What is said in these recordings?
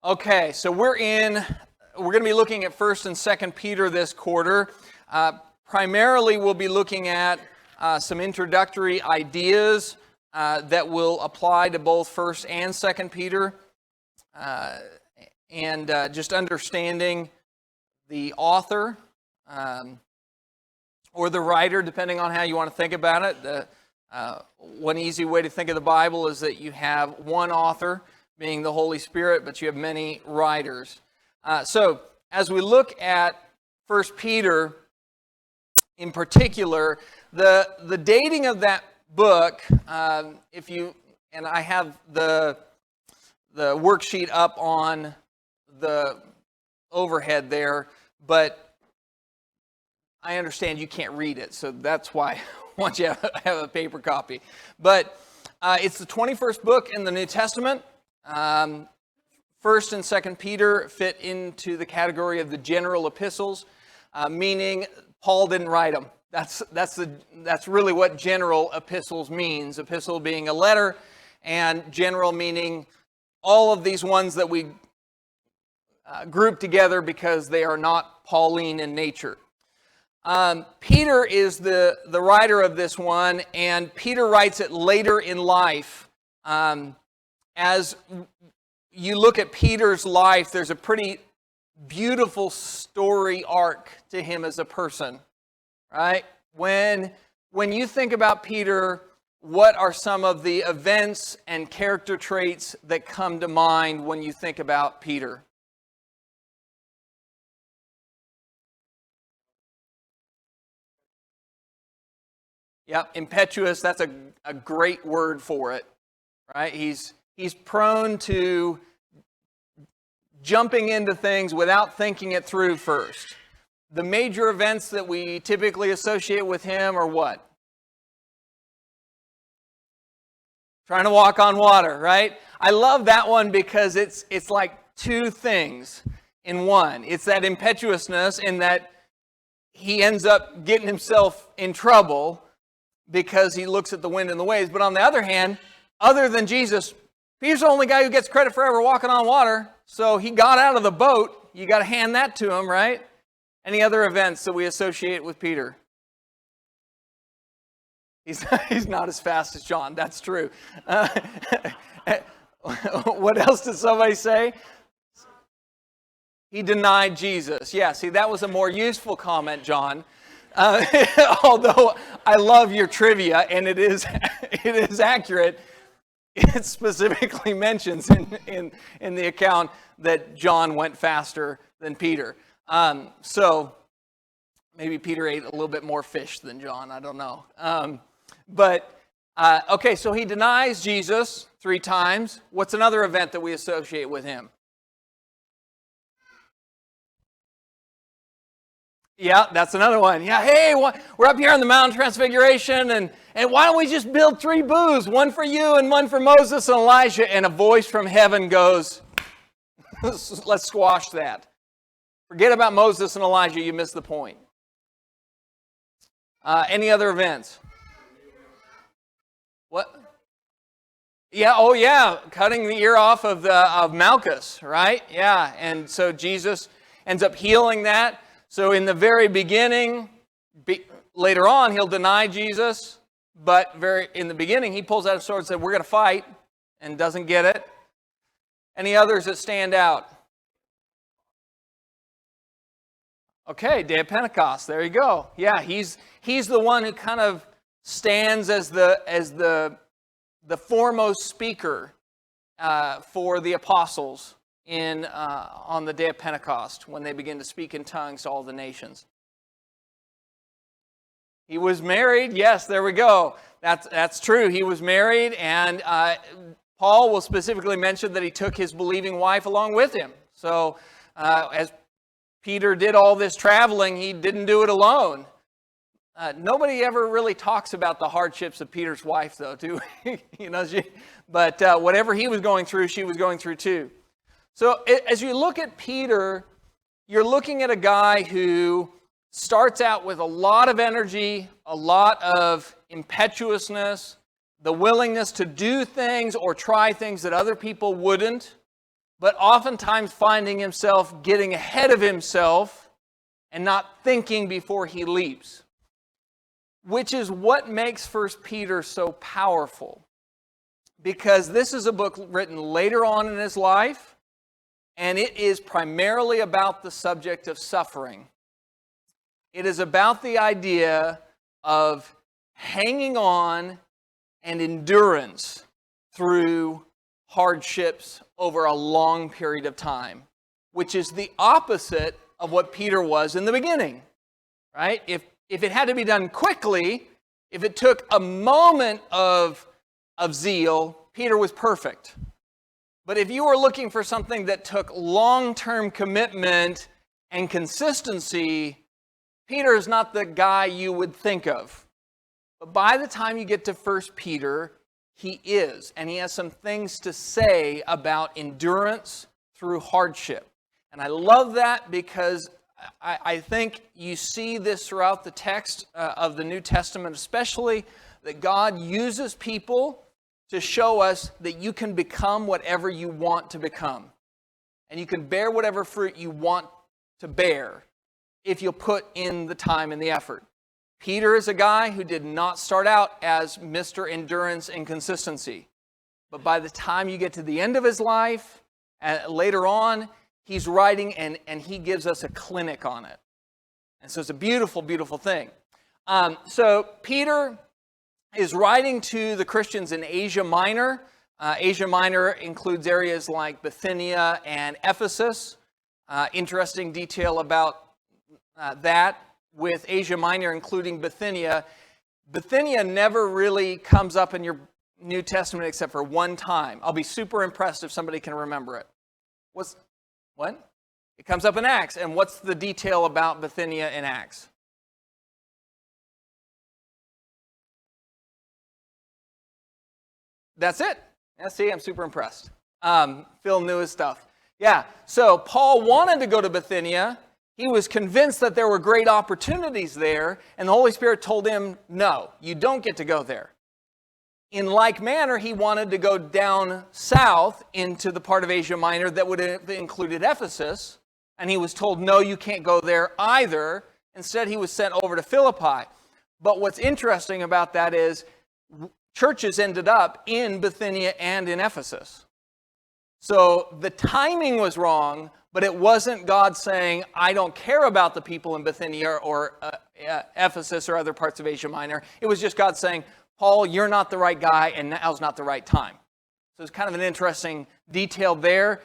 Okay, so we're going to be looking at 1st and 2nd Peter this quarter. Primarily, we'll be looking at some introductory ideas that will apply to both 1st and 2nd Peter, and just understanding the author or the writer, depending on how you want to think about it. One easy way to think of the Bible is that you have one author, being the Holy Spirit, but you have many writers. So as we look at 1 Peter in particular, the dating of that book, and I have the worksheet up on the overhead there, but I understand you can't read it, so that's why I want you to have a paper copy. But it's the 21st book in the New Testament. 1st and 2nd Peter fit into the category of the general epistles, meaning Paul didn't write them. That's really what general epistles means. Epistle being a letter, and general meaning all of these ones that we group together because they are not Pauline in nature. Peter is the writer of this one, and Peter writes it later in life. As you look at Peter's life, there's a pretty beautiful story arc to him as a person, right? When you think about Peter, what are some of the events and character traits that come to mind when you think about Peter? Yep, impetuous, that's a great word for it, right? He's prone to jumping into things without thinking it through first. The major events that we typically associate with him are what? Trying to walk on water, right? I love that one because it's like two things in one. It's that impetuousness in that he ends up getting himself in trouble because he looks at the wind and the waves. But on the other hand, other than Jesus, Peter's the only guy who gets credit for ever walking on water. So he got out of the boat. You got to hand that to him, right? Any other events that we associate with Peter? He's not as fast as John. That's true. What else did somebody say? He denied Jesus. Yeah, see, that was a more useful comment, John. Although I love your trivia, and it is accurate. It specifically mentions in the account that John went faster than Peter. So maybe Peter ate a little bit more fish than John. I don't know. Okay, so he denies Jesus 3 times. What's another event that we associate with him? Yeah, that's another one. Yeah, hey, we're up here on the Mount of Transfiguration, and why don't we just build 3 booths, one for you and one for Moses and Elijah? And a voice from heaven goes, let's squash that. Forget about Moses and Elijah, you missed the point. Any other events? What? Yeah, oh yeah, cutting the ear off of Malchus, right? Yeah, and so Jesus ends up healing that. So in the very beginning, later on, he'll deny Jesus, but in the beginning, he pulls out a sword and said, we're going to fight, and doesn't get it. Any others that stand out? Okay, Day of Pentecost, there you go. Yeah, he's the one who kind of stands as the foremost speaker for the apostles on the day of Pentecost, when they begin to speak in tongues to all the nations. He was married. Yes, there we go. That's true. He was married, and Paul will specifically mention that he took his believing wife along with him. So as Peter did all this traveling, he didn't do it alone. Nobody ever really talks about the hardships of Peter's wife, though, too. But whatever he was going through, she was going through too. So as you look at Peter, you're looking at a guy who starts out with a lot of energy, a lot of impetuousness, the willingness to do things or try things that other people wouldn't, but oftentimes finding himself getting ahead of himself and not thinking before he leaps, which is what makes 1 Peter so powerful. Because this is a book written later on in his life, and it is primarily about the subject of suffering. It is about the idea of hanging on and endurance through hardships over a long period of time, which is the opposite of what Peter was in the beginning, right? If it had to be done quickly, if it took a moment of zeal, Peter was perfect. But if you were looking for something that took long-term commitment and consistency, Peter is not the guy you would think of. But by the time you get to 1 Peter, he is. And he has some things to say about endurance through hardship. And I love that because I think you see this throughout the text of the New Testament especially, that God uses people to show us that you can become whatever you want to become. And you can bear whatever fruit you want to bear if you'll put in the time and the effort. Peter is a guy who did not start out as Mr. Endurance and Consistency. But by the time you get to the end of his life, later on, he's writing and he gives us a clinic on it. And so it's a beautiful, beautiful thing. So Peter is writing to the Christians in Asia Minor. Asia Minor includes areas like Bithynia and Ephesus. Interesting detail about that with Asia Minor, including Bithynia. Bithynia never really comes up in your New Testament except for one time. I'll be super impressed if somebody can remember it. What? It comes up in Acts. And what's the detail about Bithynia in Acts? That's it. Yeah, see, I'm super impressed. Phil knew his stuff. Yeah, so Paul wanted to go to Bithynia. He was convinced that there were great opportunities there, and the Holy Spirit told him, no, you don't get to go there. In like manner, he wanted to go down south into the part of Asia Minor that would have included Ephesus, and he was told, no, you can't go there either. Instead, he was sent over to Philippi. But what's interesting about that is churches ended up in Bithynia and in Ephesus. So the timing was wrong, but it wasn't God saying, I don't care about the people in Bithynia or Ephesus or other parts of Asia Minor. It was just God saying, Paul, you're not the right guy, and now's not the right time. So it's kind of an interesting detail there.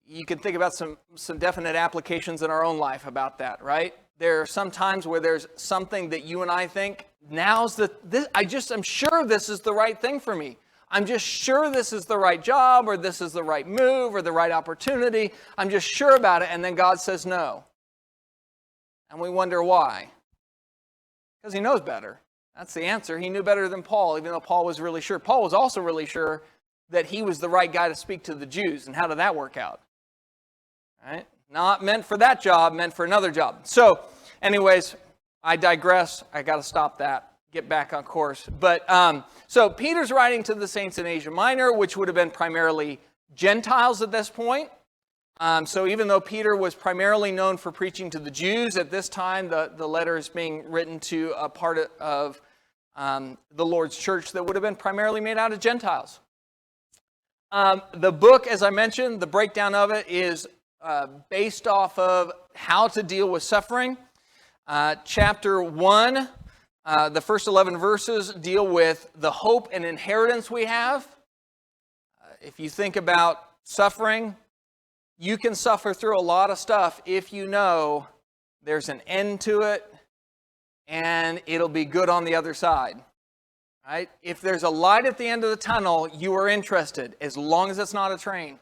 You can think about some definite applications in our own life about that, right? There are some times where there's something that you and I think, I'm sure this is the right thing for me. I'm just sure this is the right job, or this is the right move, or the right opportunity. I'm just sure about it, and then God says no. And we wonder why. Because he knows better. That's the answer. He knew better than Paul, even though Paul was really sure. Paul was also really sure that he was the right guy to speak to the Jews. And how did that work out? Right? Not meant for that job, meant for another job. So, anyways, I digress. I got to stop that. Get back on course. But so Peter's writing to the saints in Asia Minor, which would have been primarily Gentiles at this point. So even though Peter was primarily known for preaching to the Jews, at this time the letter is being written to a part of the Lord's church that would have been primarily made out of Gentiles. The book, as I mentioned, the breakdown of it is based off of how to deal with suffering. Chapter 1, the first 11 verses deal with the hope and inheritance we have. If you think about suffering, you can suffer through a lot of stuff if you know there's an end to it and it'll be good on the other side. Right? If there's a light at the end of the tunnel, you are interested, as long as it's not a train.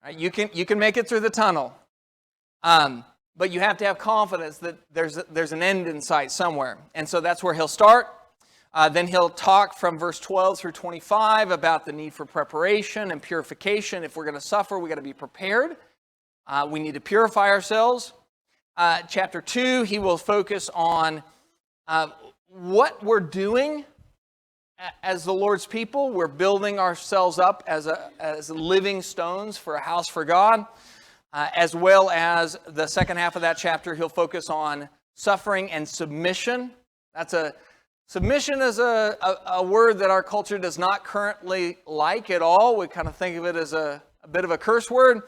Right? You can make it through the tunnel. But you have to have confidence that there's an end in sight somewhere. And so that's where he'll start. Then he'll talk from verse 12 through 25 about the need for preparation and purification. If we're going to suffer, we've got to be prepared. We need to purify ourselves. Chapter 2, he will focus on what we're doing as the Lord's people, we're building ourselves up as living stones for a house for God, as well as the second half of that chapter, he'll focus on suffering and submission. Submission is a word that our culture does not currently like at all. We kind of think of it as a bit of a curse word.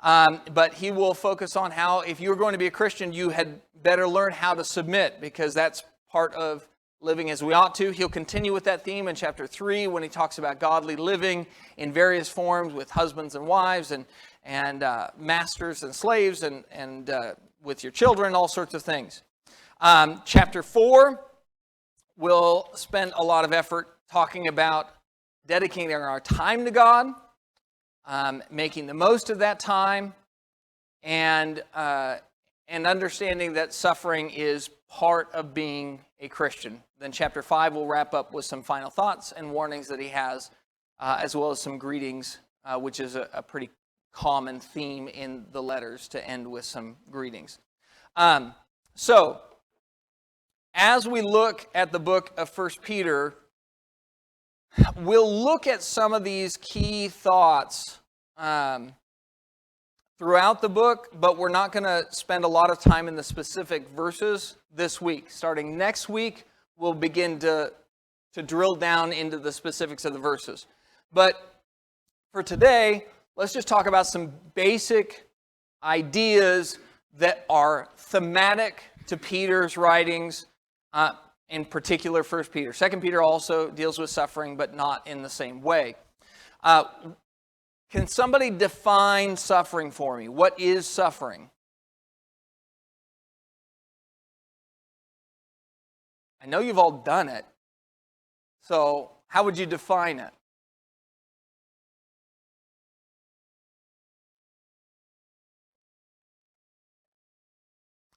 But he will focus on how, if you're going to be a Christian, you had better learn how to submit, because that's part of living as we ought to. He'll continue with that theme in chapter 3 when he talks about godly living in various forms with husbands and wives and masters and slaves and with your children, all sorts of things. Chapter 4, we'll spend a lot of effort talking about dedicating our time to God, making the most of that time, and understanding that suffering is part of being a Christian. Then chapter 5 will wrap up with some final thoughts and warnings that he has, as well as some greetings, which is a pretty common theme in the letters, to end with some greetings. So, as we look at the book of 1 Peter, we'll look at some of these key thoughts throughout the book, but we're not going to spend a lot of time in the specific verses this week. Starting next week, we'll begin to drill down into the specifics of the verses. But for today, let's just talk about some basic ideas that are thematic to Peter's writings, in particular 1 Peter. 2 Peter also deals with suffering, but not in the same way. Can somebody define suffering for me? What is suffering? I know you've all done it, so how would you define it?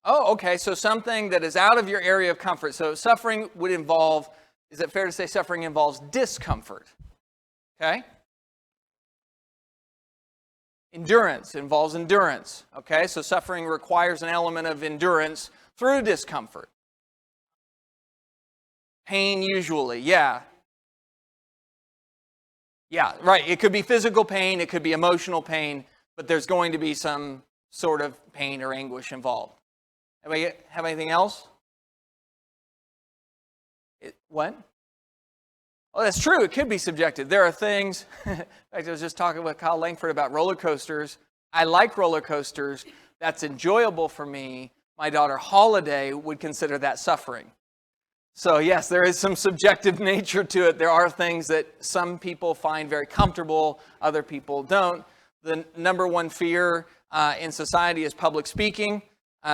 Oh, okay, so something that is out of your area of comfort. So suffering would involve, is it fair to say suffering involves discomfort? Okay? Endurance involves endurance. Okay, so suffering requires an element of endurance through discomfort. Pain usually, yeah. Yeah, right. It could be physical pain, it could be emotional pain, but there's going to be some sort of pain or anguish involved. Anybody have anything else? What? Oh, that's true. It could be subjective. There are things, in fact, I was just talking with Kyle Langford about roller coasters. I like roller coasters. That's enjoyable for me. My daughter Holiday would consider that suffering. So yes, there is some subjective nature to it. There are things that some people find very comfortable, other people don't. The number one fear in society is public speaking.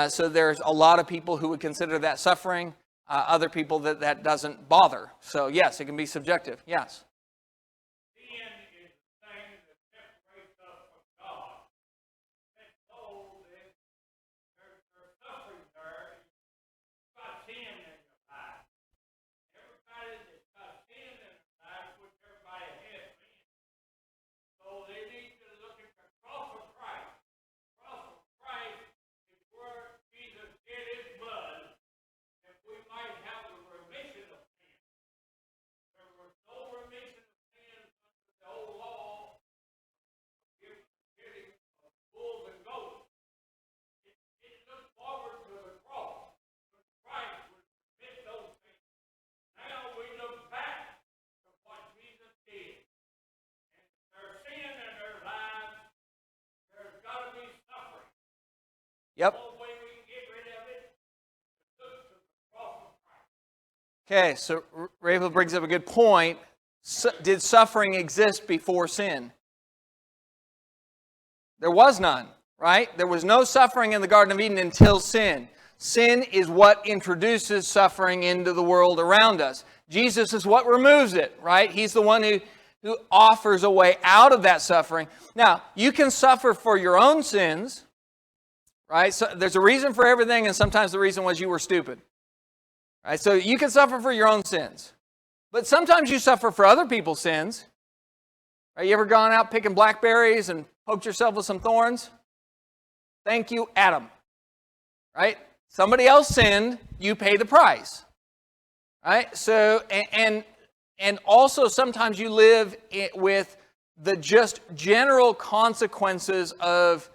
So there's a lot of people who would consider that suffering. Other people that doesn't bother. So yes, it can be subjective. Yes. Sin is the thing that separates us from God. It's told that there's suffering there. You've got sin in your life. Everybody that's got sin in their life, which everybody has sin. So they need to look at the cross of Christ. The cross of Christ is where Jesus shed his blood, that we might have the remission of sin. There was no remission of sin under the old law of giving of bulls and goats. It looked forward to the cross, but Christ would remit those things. Now we look back to what Jesus did. And there's sin in their lives, there's got to be suffering. Yep. The only way we can get rid of it is to look to the cross of Christ. Okay, so Rachel brings up a good point. Did suffering exist before sin? There was none, right? There was no suffering in the Garden of Eden until sin. Sin is what introduces suffering into the world around us. Jesus is what removes it, right? He's the one who offers a way out of that suffering. Now, you can suffer for your own sins, right? So there's a reason for everything, and sometimes the reason was you were stupid. Right? So you can suffer for your own sins. But sometimes you suffer for other people's sins. Right? You ever gone out picking blackberries and poked yourself with some thorns? Thank you, Adam. Right? Somebody else sinned, you pay the price. Right? So, and And also sometimes you live with the just general consequences of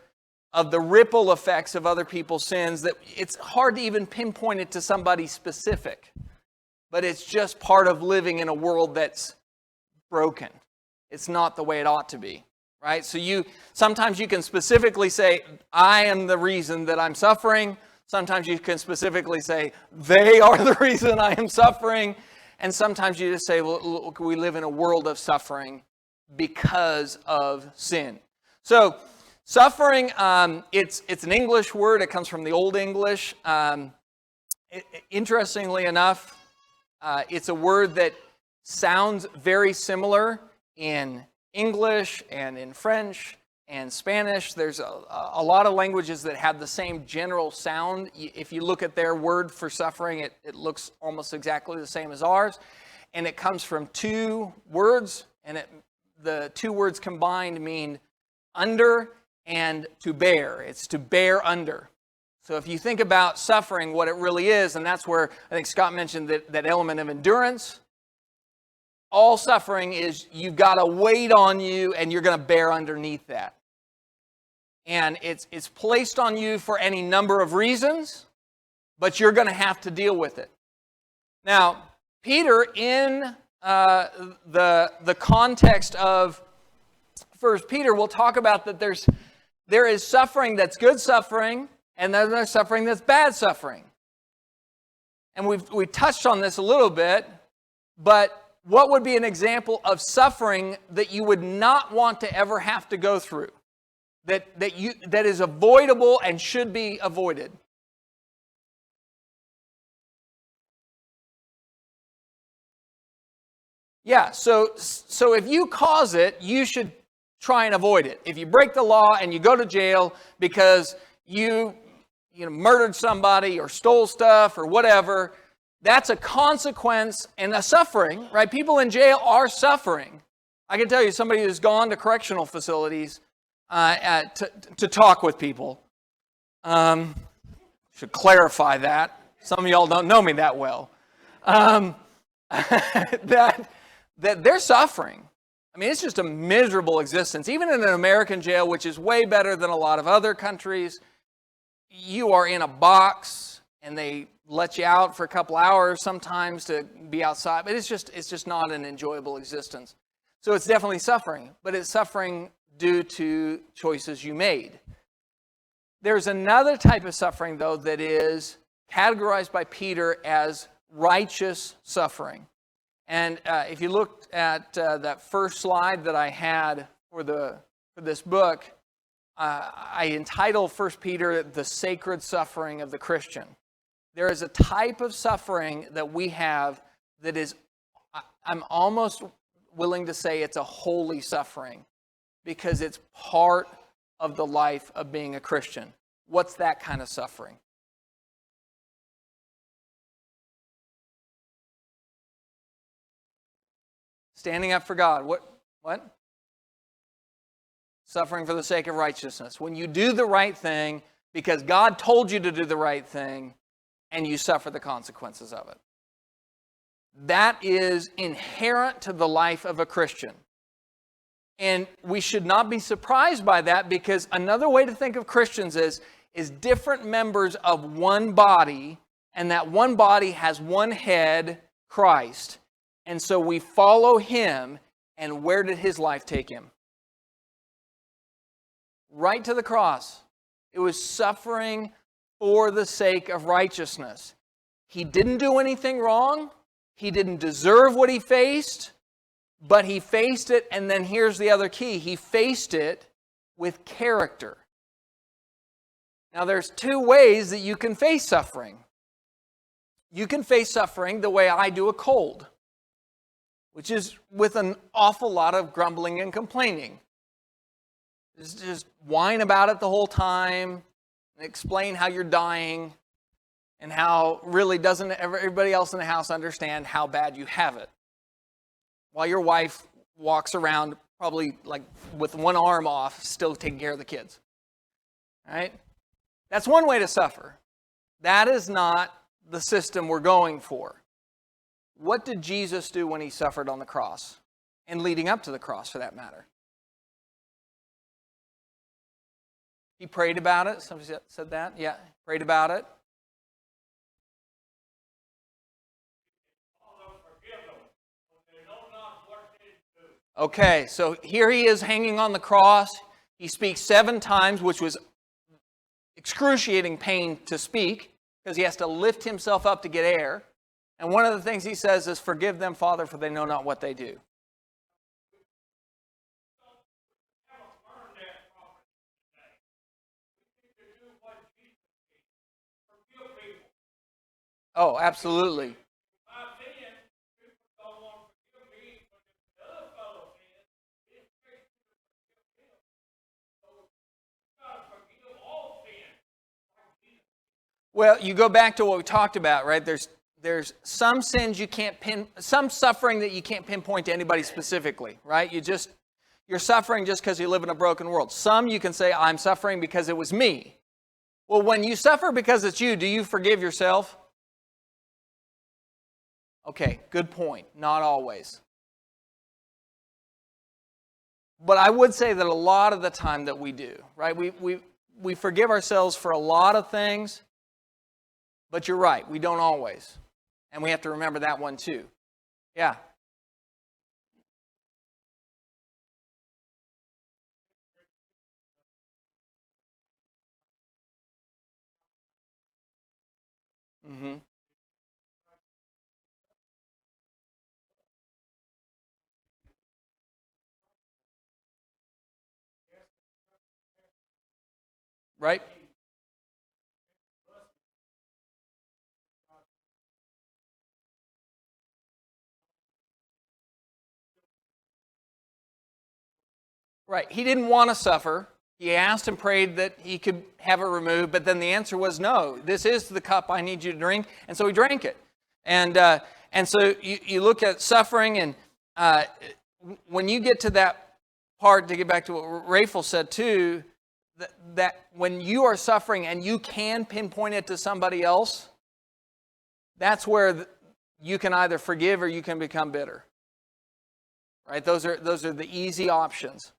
the ripple effects of other people's sins, that it's hard to even pinpoint it to somebody specific. But it's just part of living in a world that's broken. It's not the way it ought to be, right? So sometimes you can specifically say, I am the reason that I'm suffering. Sometimes you can specifically say, they are the reason I am suffering. And sometimes you just say, well, look, we live in a world of suffering because of sin. So suffering, it's an English word. It comes from the Old English. Interestingly enough, it's a word that sounds very similar in English and in French and Spanish. There's a lot of languages that have the same general sound. If you look at their word for suffering, it looks almost exactly the same as ours. And it comes from two words, and the two words combined mean under and to bear. It's to bear under. So if you think about suffering, what it really is, and that's where I think Scott mentioned that element of endurance. All suffering is you've got a weight on you and you're going to bear underneath that. And it's placed on you for any number of reasons, but you're going to have to deal with it. Now, Peter, in the context of 1 Peter, will talk about that there is suffering that's good suffering, and then there's suffering that's bad suffering. And we've touched on this a little bit, but what would be an example of suffering that you would not want to ever have to go through? That is avoidable and should be avoided? Yeah, so if you cause it, you should try and avoid it. If you break the law and you go to jail because you murdered somebody or stole stuff or whatever, that's a consequence and a suffering, right? People in jail are suffering. I can tell you, somebody who's gone to correctional facilities to talk with people. Should clarify that. Some of y'all don't know me that well. That they're suffering. I mean, it's just a miserable existence. Even in an American jail, which is way better than a lot of other countries, you are in a box and they let you out for a couple hours sometimes to be outside. But it's just not an enjoyable existence. So it's definitely suffering, but it's suffering due to choices you made. There's another type of suffering, though, that is categorized by Peter as righteous suffering. And if you looked at that first slide that I had for this book, I entitled 1 Peter, "The Sacred Suffering of the Christian." There is a type of suffering that we have that is, I'm almost willing to say it's a holy suffering, because it's part of the life of being a Christian. What's that kind of suffering? Standing up for God. What? Suffering for the sake of righteousness. When you do the right thing because God told you to do the right thing and you suffer the consequences of it. That is inherent to the life of a Christian. And we should not be surprised by that, because another way to think of Christians is different members of one body, and that one body has one head, Christ. And so we follow him, and where did his life take him? Right to the cross. It was suffering for the sake of righteousness. He didn't do anything wrong. He didn't deserve what he faced, but he faced it, and then here's the other key. He faced it with character. Now, there's two ways that you can face suffering. You can face suffering the way I do a cold, which is with an awful lot of grumbling and complaining. Just whine about it the whole time, and explain how you're dying, and how really doesn't everybody else in the house understand how bad you have it. While your wife walks around probably like with one arm off, still taking care of the kids. All right? That's one way to suffer. That is not the system we're going for. What did Jesus do when he suffered on the cross? And leading up to the cross, for that matter. He prayed about it. Somebody said that? Yeah, prayed about it. Okay, so here he is hanging on the cross. He speaks 7 times, which was excruciating pain to speak, because he has to lift himself up to get air. And one of the things he says is, "Forgive them, Father, for they know not what they do." Oh, absolutely. Well, you go back to what we talked about, right? There's some sins you can't some suffering that you can't pinpoint to anybody specifically, right? You're suffering just because you live in a broken world. Some you can say, I'm suffering because it was me. Well, when you suffer because it's you, do you forgive yourself? Okay, good point. Not always. But I would say that a lot of the time that we do, right? We forgive ourselves for a lot of things, but you're right, we don't always. And we have to remember that one too. Yeah. Mm-hmm. Right? Right. He didn't want to suffer. He asked and prayed that he could have it removed, but then the answer was no. This is the cup I need you to drink, and so he drank it. And so you look at suffering, and when you get to that part, to get back to what Rachel said too, that when you are suffering and you can pinpoint it to somebody else, that's where you can either forgive or you can become bitter. Right? Those are the easy options.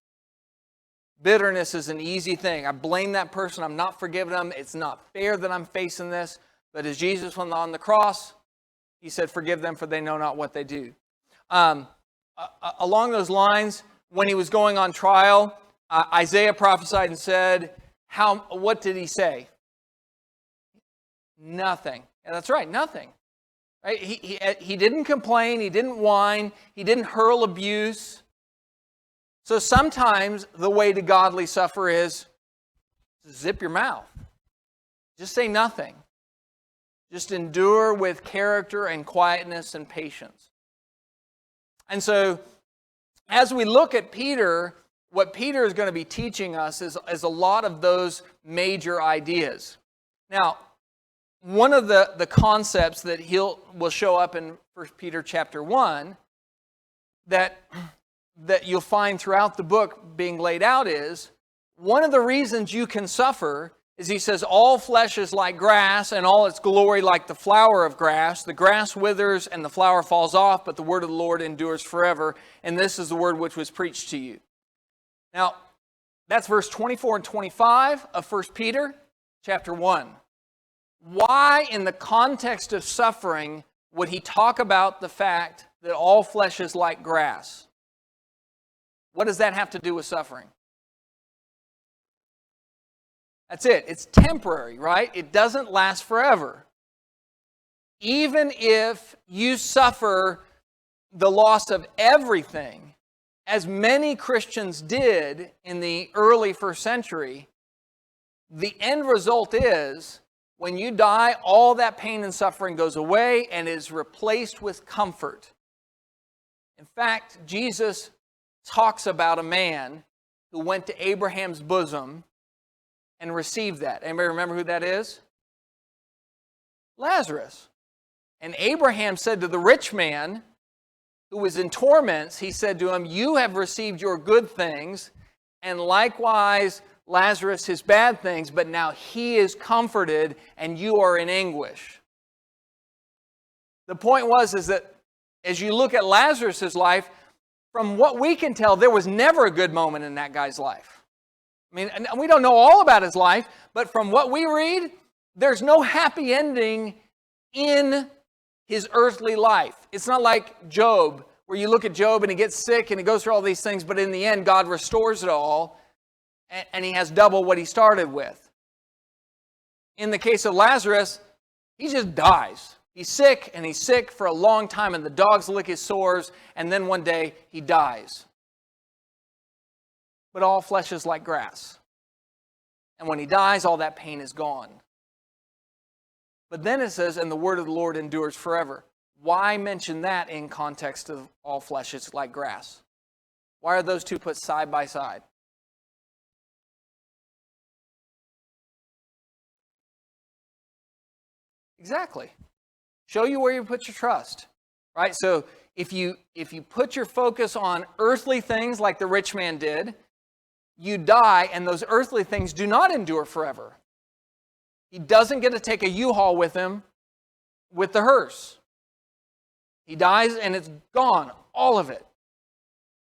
Bitterness is an easy thing. I blame that person. I'm not forgiving them. It's not fair that I'm facing this. But as Jesus went on the cross, he said, "Forgive them, for they know not what they do." Along those lines, when he was going on trial, Isaiah prophesied and said, what did he say? Nothing. And that's right, nothing. Right? He didn't complain. He didn't whine. He didn't hurl abuse. So sometimes the way to godly suffer is zip your mouth. Just say nothing. Just endure with character and quietness and patience. And so as we look at Peter, what Peter is going to be teaching us is a lot of those major ideas. Now, one of the concepts that will show up in 1 Peter chapter 1 that you'll find throughout the book being laid out is, one of the reasons you can suffer is, he says, all flesh is like grass, and all its glory like the flower of grass. The grass withers and the flower falls off, but the word of the Lord endures forever. And this is the word which was preached to you. Now, that's verse 24 and 25 of 1 Peter chapter 1. Why, in the context of suffering, would he talk about the fact that all flesh is like grass? What does that have to do with suffering? That's it. It's temporary, right? It doesn't last forever. Even if you suffer the loss of everything, as many Christians did in the early first century, the end result is, when you die, all that pain and suffering goes away and is replaced with comfort. In fact, Jesus talks about a man who went to Abraham's bosom and received that. Anybody remember who that is? Lazarus. And Abraham said to the rich man who was in torments, he said to him, "You have received your good things, and likewise Lazarus his bad things, but now he is comforted and you are in anguish." The point is that as you look at Lazarus' life, from what we can tell, there was never a good moment in that guy's life. I mean, and we don't know all about his life, but from what we read, there's no happy ending in his earthly life. It's not like Job, where you look at Job and he gets sick and he goes through all these things, but in the end, God restores it all, and he has double what he started with. In the case of Lazarus, he just dies. He's sick, and he's sick for a long time, and the dogs lick his sores, and then one day he dies. But all flesh is like grass. And when he dies, all that pain is gone. But then it says, and the word of the Lord endures forever. Why mention that in context of all flesh is like grass? Why are those two put side by side? Exactly. Show you where you put your trust, right? So if you put your focus on earthly things like the rich man did, you die, and those earthly things do not endure forever. He doesn't get to take a U-Haul with him with the hearse. He dies, and it's gone, all of it.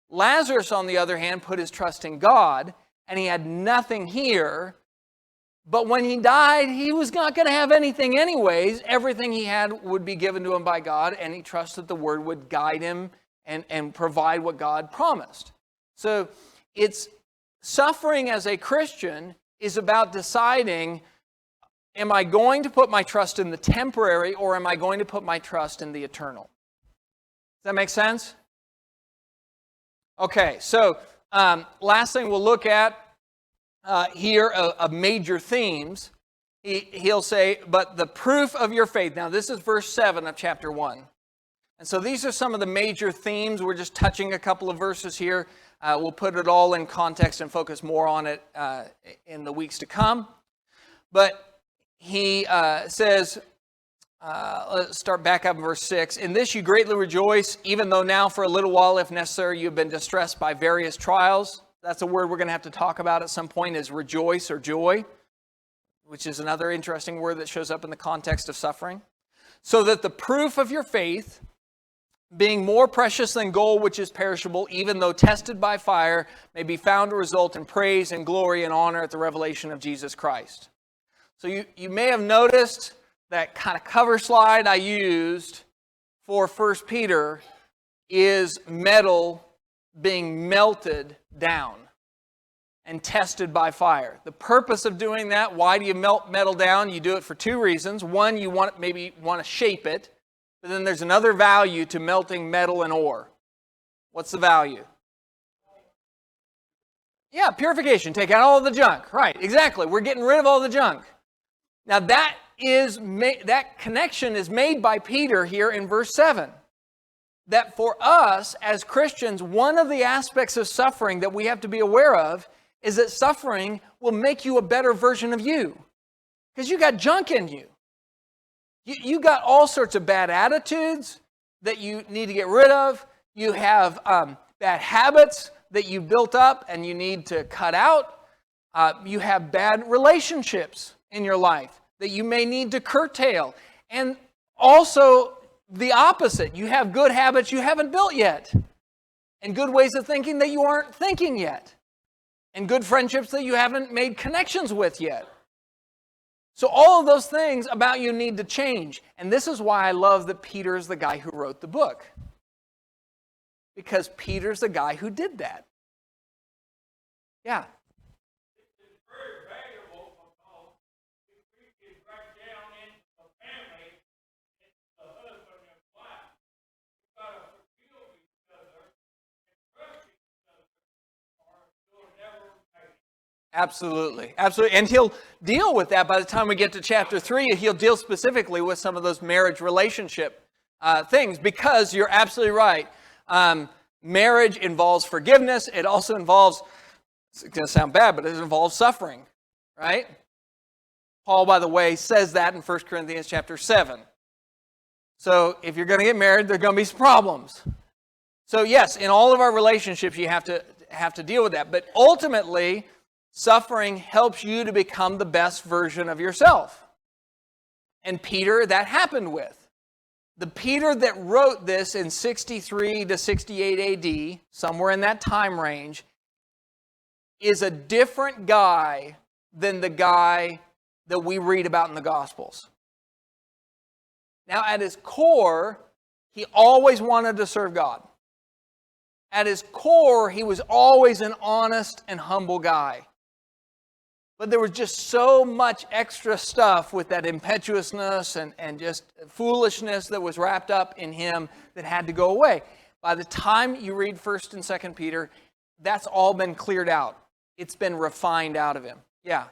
Lazarus, on the other hand, put his trust in God, and he had nothing here. But when he died, he was not going to have anything anyways. Everything he had would be given to him by God, and he trusted the word would guide him and provide what God promised. So it's suffering as a Christian is about deciding, am I going to put my trust in the temporary, or am I going to put my trust in the eternal? Does that make sense? Okay, so last thing we'll look at here of major themes, he'll say, but the proof of your faith. Now, this is verse 7 of chapter 1. And so these are some of the major themes. We're just touching a couple of verses here. We'll put it all in context and focus more on it in the weeks to come. But he says, let's start back up in verse 6. In this you greatly rejoice, even though now for a little while, if necessary, you have been distressed by various trials. That's a word we're going to have to talk about at some point, is rejoice or joy, which is another interesting word that shows up in the context of suffering. So that the proof of your faith, being more precious than gold which is perishable, even though tested by fire, may be found to result in praise and glory and honor at the revelation of Jesus Christ. So you may have noticed that kind of cover slide I used for 1 Peter is metal being melted down and tested by fire. The purpose of doing that, why do you melt metal down? You do it for two reasons. One, you maybe want to shape it, but then there's another value to melting metal and ore. What's the value? Yeah, purification. Take out all the junk. Right, exactly. We're getting rid of all the junk. Now that connection is made by Peter here in verse 7. That for us as Christians, one of the aspects of suffering that we have to be aware of is that suffering will make you a better version of you. Because you got junk in you. You got all sorts of bad attitudes that you need to get rid of. You have bad habits that you built up and you need to cut out. You have bad relationships in your life that you may need to curtail. And also the opposite. You have good habits you haven't built yet. And good ways of thinking that you aren't thinking yet. And good friendships that you haven't made connections with yet. So all of those things about you need to change. And this is why I love that Peter is the guy who wrote the book. Because Peter's the guy who did that. Yeah. It's very valuable because it reaches right down into the family, into the husband and wife. You've got to forgive each other and trust each other, or you'll never make it. Absolutely. Absolutely. And he'll deal with that by the time we get to chapter 3. He'll deal specifically with some of those marriage relationship things, because you're absolutely right. Marriage involves forgiveness. It also involves, it's going to sound bad, but it involves suffering, right? Paul, by the way, says that in 1 Corinthians chapter 7. So if you're going to get married, there are going to be some problems. So yes, in all of our relationships, you have to deal with that. But ultimately, suffering helps you to become the best version of yourself. And Peter, that happened with. The Peter that wrote this in 63 to 68 AD, somewhere in that time range, is a different guy than the guy that we read about in the Gospels. Now, at his core, he always wanted to serve God. At his core, he was always an honest and humble guy. But there was just so much extra stuff with that impetuousness and just foolishness that was wrapped up in him that had to go away. By the time you read 1st and 2nd Peter, that's all been cleared out. It's been refined out of him. Yeah.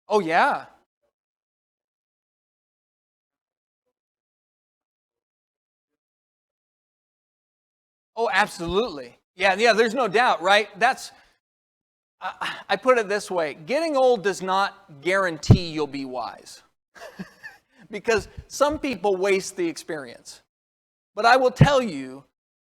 Oh, yeah. Oh, absolutely. Yeah, there's no doubt, right? I put it this way. Getting old does not guarantee you'll be wise. Because some people waste the experience. But I will tell you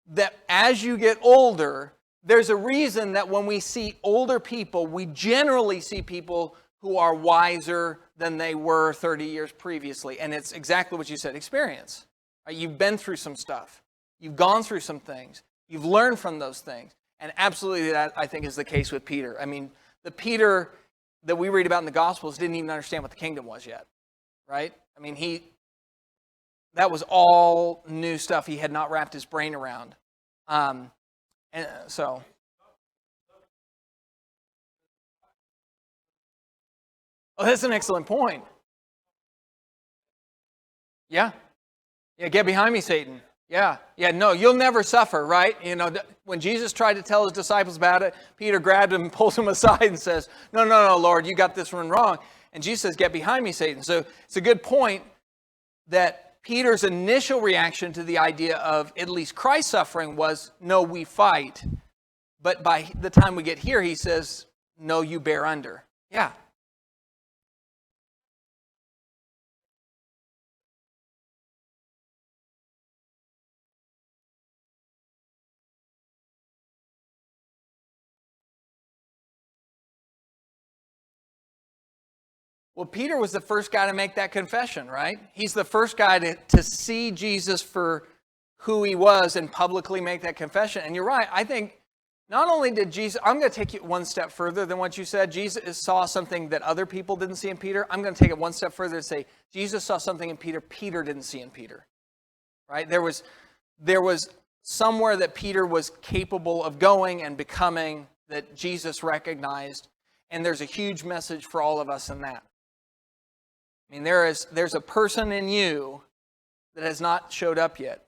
that as you get older, there's a reason that when we see older people, we generally see people who are wiser than they were 30 years previously. And it's exactly what you said, experience. Right? You've been through some stuff. You've gone through some things. You've learned from those things. And absolutely that, I think, is the case with Peter. I mean, the Peter that we read about in the Gospels didn't even understand what the kingdom was yet. Right? I mean, that was all new stuff he had not wrapped his brain around. And so... Oh, that's an excellent point. Yeah. Yeah, get behind me, Satan. Yeah. No, you'll never suffer, right? You know, when Jesus tried to tell his disciples about it, Peter grabbed him and pulls him aside and says, no, Lord, you got this one wrong. And Jesus says, get behind me, Satan. So it's a good point that Peter's initial reaction to the idea of at least Christ's suffering was, no, we fight. But by the time we get here, he says, no, you bear under. Yeah. Well, Peter was the first guy to make that confession, right? He's the first guy to see Jesus for who he was and publicly make that confession. And you're right. I think not only did Jesus, I'm going to take it one step further than what you said. Jesus saw something that other people didn't see in Peter. I'm going to take it one step further and say Jesus saw something in Peter didn't see in Peter, right? There was somewhere that Peter was capable of going and becoming that Jesus recognized. And there's a huge message for all of us in that. I mean, there's a person in you that has not showed up yet.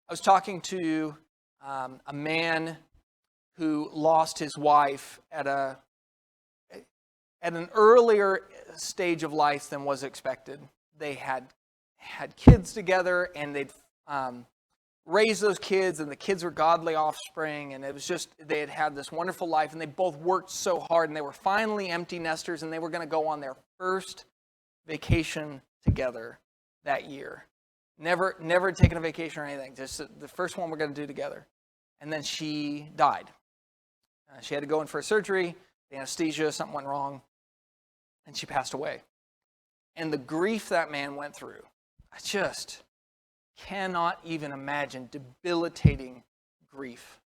I was talking to a man who lost his wife at an earlier stage of life than was expected. They had kids together, and they'd raised those kids, and the kids were godly offspring, and it was just, they had this wonderful life, and they both worked so hard, and they were finally empty nesters, and they were going to go on their first vacation together that year. Never taken a vacation or anything. Just the first one we're going to do together. And then she died. She had to go in for a surgery, the anesthesia, something went wrong, and she passed away. And the grief that man went through, I just cannot even imagine debilitating grief.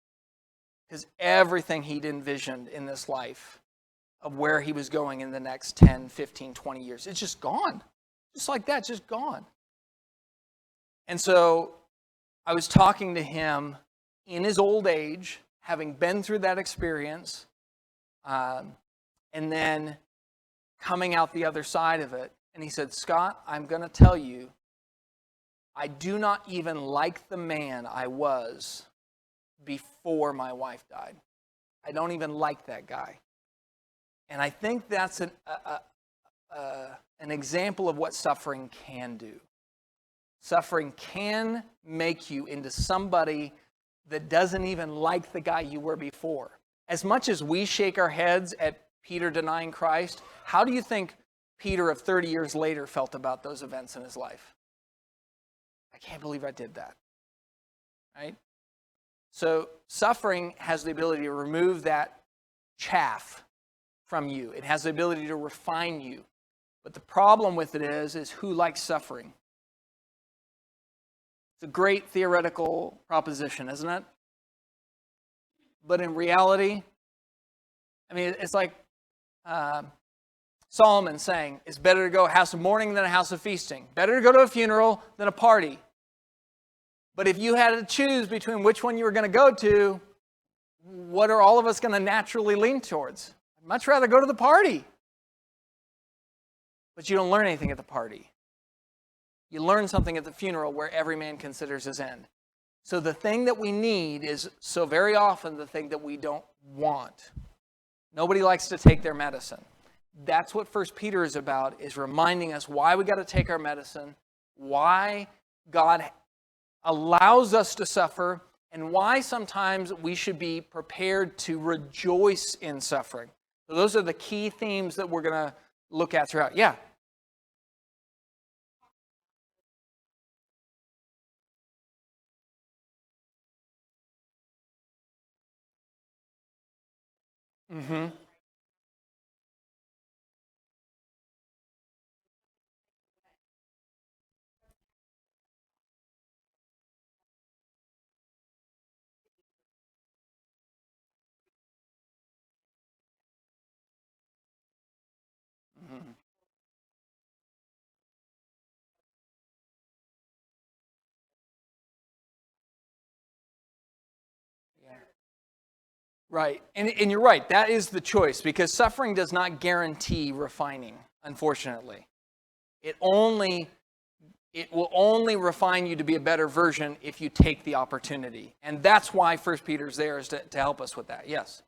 Because everything he'd envisioned in this life of where he was going in the next 10, 15, 20 years, it's just gone. Just like that, just gone. And so I was talking to him in his old age, having been through that experience, and then coming out the other side of it. And he said, Scott, I'm going to tell you, I do not even like the man I was before my wife died. I don't even like that guy. And I think that's an example of what suffering can do. Suffering can make you into somebody that doesn't even like the guy you were before. As much as we shake our heads at Peter denying Christ, how do you think Peter of 30 years later felt about those events in his life? I can't believe I did that. Right? So suffering has the ability to remove that chaff from you. It has the ability to refine you. But the problem with it is who likes suffering? It's a great theoretical proposition, isn't it? But in reality, I mean, it's like Solomon saying, it's better to go a house of mourning than a house of feasting. Better to go to a funeral than a party. But if you had to choose between which one you were going to go to, what are all of us going to naturally lean towards? I'd much rather go to the party. But you don't learn anything at the party. You learn something at the funeral where every man considers his end. So the thing that we need is so very often the thing that we don't want. Nobody likes to take their medicine. That's what 1 Peter is about, is reminding us why we got to take our medicine, why God allows us to suffer, and why sometimes we should be prepared to rejoice in suffering. So those are the key themes that we're going to look at throughout. Yeah. Mm-hmm. Mm-hmm. Yeah. Right. And you're right. That is the choice, because suffering does not guarantee refining, unfortunately. It will only refine you to be a better version if you take the opportunity. And that's why 1 Peter's there, is to help us with that. Yes.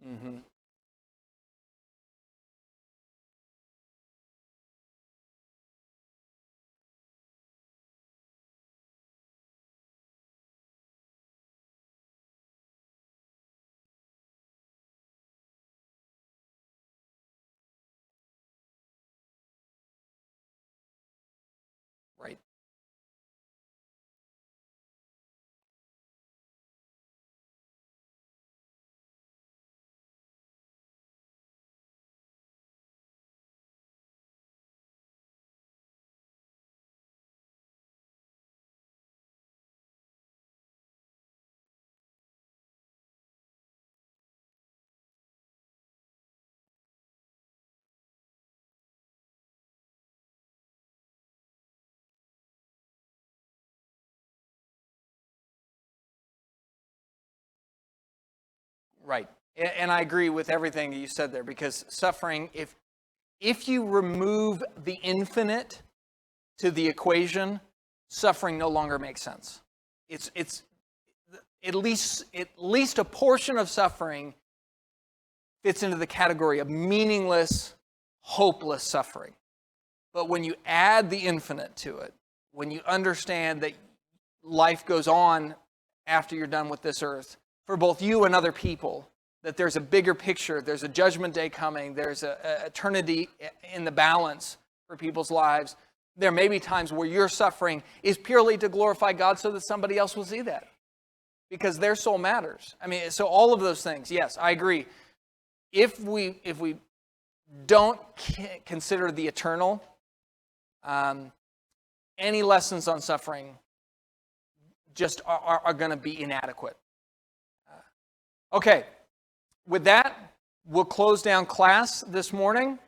Mm-hmm. Right. Right. And I agree with everything that you said there, because suffering, if you remove the infinite to the equation, suffering no longer makes sense. It's at least a portion of suffering fits into the category of meaningless, hopeless suffering. But when you add the infinite to it, when you understand that life goes on after you're done with this earth, for both you and other people, that there's a bigger picture, there's a judgment day coming, there's an eternity in the balance for people's lives. There may be times where your suffering is purely to glorify God so that somebody else will see that, because their soul matters. I mean, so all of those things, yes, I agree. If we don't consider the eternal, any lessons on suffering just are going to be inadequate. Okay, with that, we'll close down class this morning.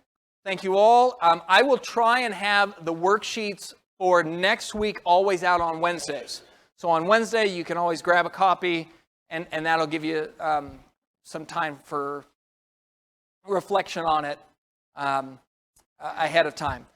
Thank you all. I will try and have the worksheets for next week always out on Wednesdays. So on Wednesday, you can always grab a copy, and that'll give you some time for reflection on it ahead of time.